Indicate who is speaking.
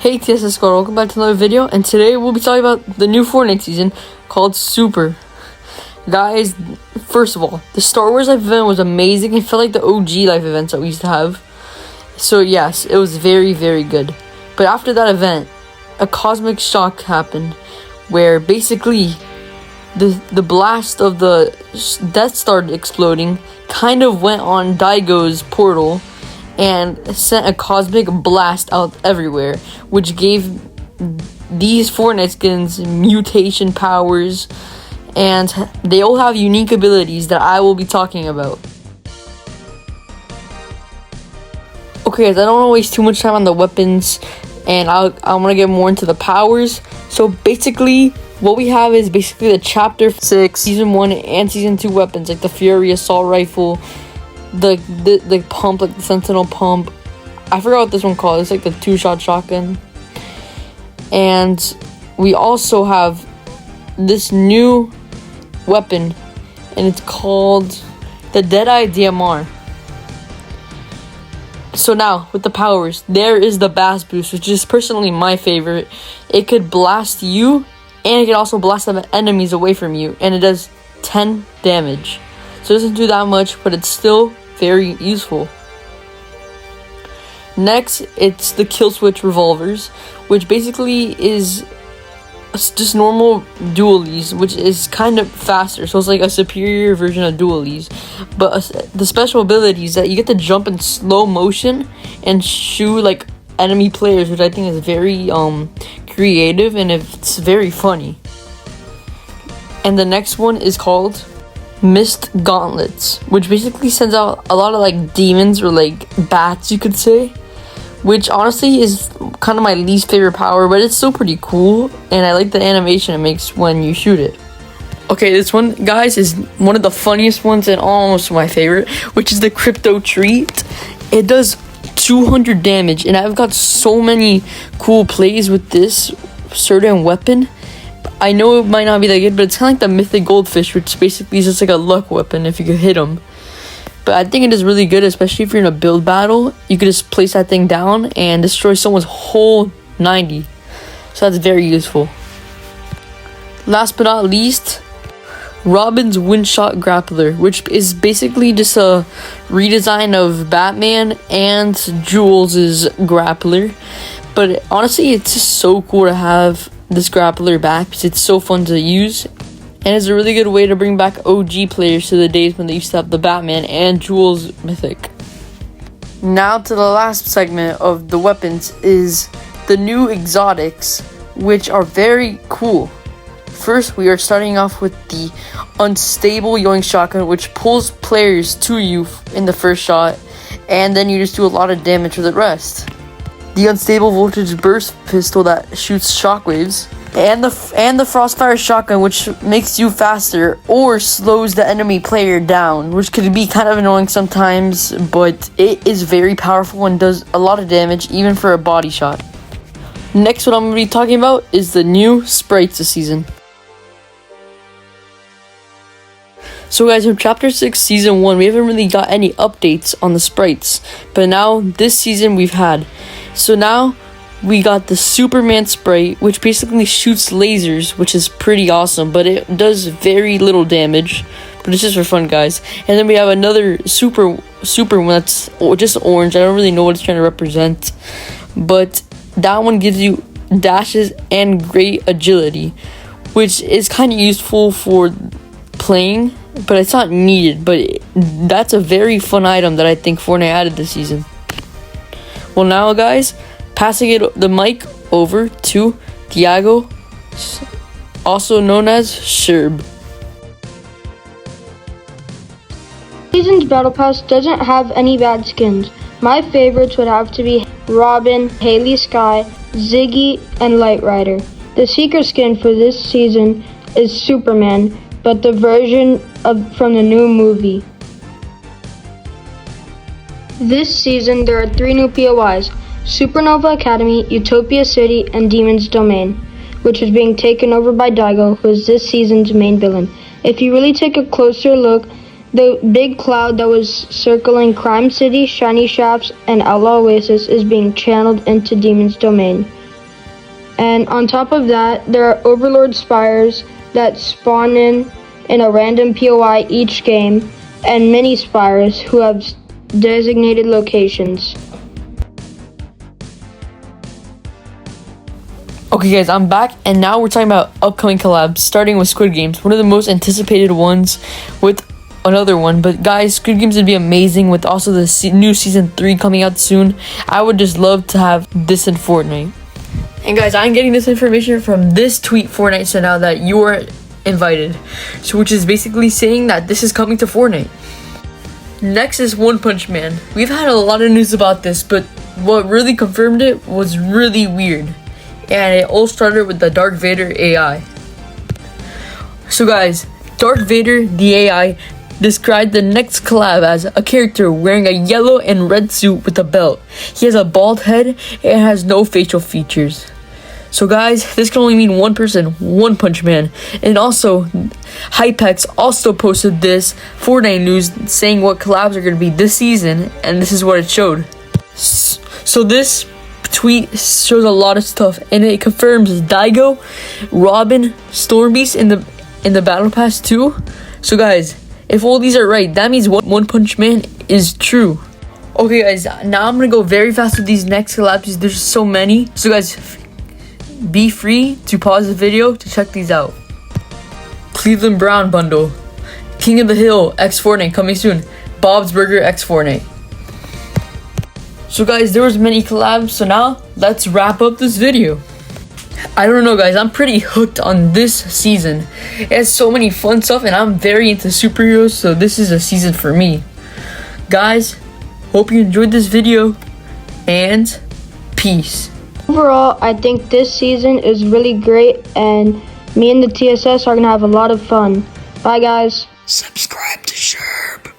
Speaker 1: Hey TSS Squad, welcome back to another video, and today we'll be talking about the new Fortnite season called Super. Guys, first of all, the Star Wars Life event was amazing. It felt like the OG Life events that we used to have. So yes, it was very, very good. But after that event, a cosmic shock happened, where basically the blast of the Death Star exploding kind of went on Daigo's portal and sent a cosmic blast out everywhere, which gave these Fortnite skins mutation powers, and they all have unique abilities that I will be talking about. Okay guys, I don't want to waste too much time on the weapons, and I want to get more into the powers. So basically, what we have is basically the Chapter 6, Season 1 and Season 2 weapons, like the Fury Assault Rifle, the pump, like the Sentinel pump. I forgot what this one called. It's like the 2-shot shotgun. And we also have this new weapon, and it's called the Deadeye DMR. So now, with the powers, there is the Bass Boost, which is personally my favorite. It could blast you, and it can also blast the enemies away from you, and it does 10 damage. So it doesn't do that much, but it's still very useful. Next, it's the Kill Switch revolvers, which basically is just normal dualies, which is kind of faster. So it's like a superior version of dualies. But the special ability is that you get to jump in slow motion and shoot like enemy players, which I think is very creative, and it's very funny. And the next one is called Mist Gauntlets, which basically sends out a lot of like demons, or like bats you could say, which honestly is kind of my least favorite power, but it's still pretty cool, and I like the animation it makes when you shoot it. Okay, this one, guys, is one of the funniest ones and almost my favorite, which is the Crypto Treat. It does 200 damage, and I've got so many cool plays with this certain weapon. I know it might not be that good, but it's kind of like the Mythic Goldfish, which basically is just like a luck weapon if you could hit them. But I think it is really good, especially if you're in a build battle. You could just place that thing down and destroy someone's whole 90. So that's very useful. Last but not least, Robin's Windshot Grappler, which is basically just a redesign of Batman and Jules' grappler. But honestly, it's just so cool to have this grappler back, because it's so fun to use, and it's a really good way to bring back OG players to the days when they used to have the Batman and Jules Mythic. Now to the last segment of the weapons is the new exotics, which are very cool. First, we are starting off with the Unstable Yoink Shotgun, which pulls players to you in the first shot, and then you just do a lot of damage for the rest. The Unstable Voltage Burst Pistol that shoots shockwaves, and the Frostfire Shotgun, which makes you faster or slows the enemy player down, which could be kind of annoying sometimes, but it is very powerful and does a lot of damage even for a body shot. Next, what I'm going to be talking about is the new sprites this season. So guys, from Chapter 6 Season 1, we haven't really got any updates on the sprites, but now this season we've had. So now we got the Superman sprite, which basically shoots lasers, which is pretty awesome, but it does very little damage, but it's just for fun, guys. And then we have another super one that's just orange. I don't really know what it's trying to represent, but that one gives you dashes and great agility, which is kind of useful for playing, but it's not needed. But that's a very fun item that I think Fortnite added this season. Well, now guys, passing the mic over to Thiago, also known as Sherb.
Speaker 2: Season's Battle Pass doesn't have any bad skins. My favorites would have to be Robin, Haley Sky, Ziggy, and Light Rider. The secret skin for this season is Superman, but the version from the new movie. This season, there are 3 new POIs: Supernova Academy, Utopia City, and Demon's Domain, which is being taken over by Daigo, who is this season's main villain. If you really take a closer look, the big cloud that was circling Crime City, Shiny Shafts, and Outlaw Oasis is being channeled into Demon's Domain. And on top of that, there are Overlord Spires that spawn in a random POI each game, and mini Spires who have designated locations.
Speaker 1: Okay guys, I'm back, and now we're talking about upcoming collabs, starting with Squid Games, one of the most anticipated ones with another one. But guys, Squid Games would be amazing with also the new season 3 coming out soon. I would just love to have this in Fortnite. And guys, I'm getting this information from this tweet Fortnite sent out that you are invited, so which is basically saying that this is coming to Fortnite. Next is One Punch Man. We've had a lot of news about this, but what really confirmed it was really weird. And it all started with the Darth Vader AI. So guys, Darth Vader, the AI, described the next collab as a character wearing a yellow and red suit with a belt. He has a bald head and has no facial features. So guys, this can only mean one person, One Punch Man. And also, Hypex also posted this Fortnite news saying what collabs are going to be this season, and this is what it showed. So this tweet shows a lot of stuff, and it confirms Daigo, Robin, Stormbeast in the Battle Pass too. So guys, if all these are right, that means One Punch Man is true. Okay guys, now I'm gonna go very fast with these next collabs. There's so many. So guys, be free to pause the video to check these out. Cleveland Brown bundle, King of the Hill X Fortnite coming soon, Bob's Burger X Fortnite. So guys, there was many collabs, so now let's wrap up this video. I don't know guys, I'm pretty hooked on this season. It has so many fun stuff, and I'm very into superheroes, so this is a season for me. Guys, hope you enjoyed this video, and peace.
Speaker 2: Overall, I think this season is really great, and me and the TSS are going to have a lot of fun. Bye guys.
Speaker 1: Subscribe to Sherb.